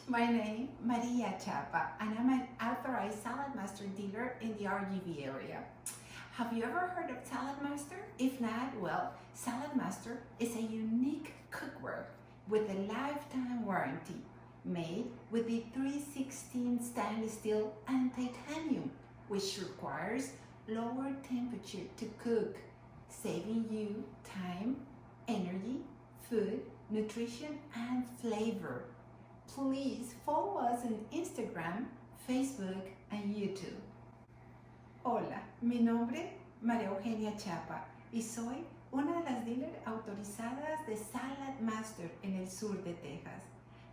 My name Maria Chapa, and I'm an authorized Saladmaster dealer in the RGV area. Have you ever heard of Saladmaster? If not, well, Saladmaster is a unique cookware with a lifetime warranty, made with the 316 stainless steel and titanium, which requires lower temperature to cook, saving you time, energy, food, nutrition, and flavor. Please follow us on Instagram, Facebook, and YouTube. Hola, mi nombre María Eugenia Chapa y soy una de las dealers autorizadas de Saladmaster en el sur de Texas.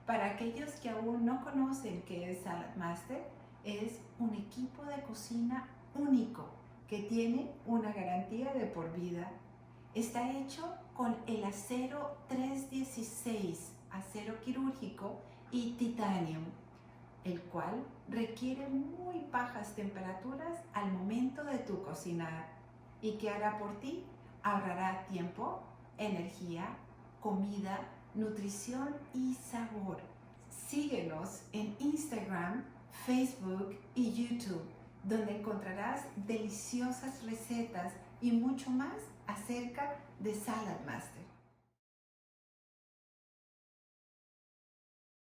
Para aquellos que aún no conocen qué es Saladmaster, es un equipo de cocina único que tiene una garantía de por vida. Está hecho con el acero 316, acero quirúrgico y titanium, el cual requiere muy bajas temperaturas al momento de tu cocinar y que hará por ti, ahorrará tiempo, energía, comida, nutrición y sabor. Síguenos en Instagram, Facebook y YouTube, donde encontrarás deliciosas recetas y mucho más acerca de Saladmaster.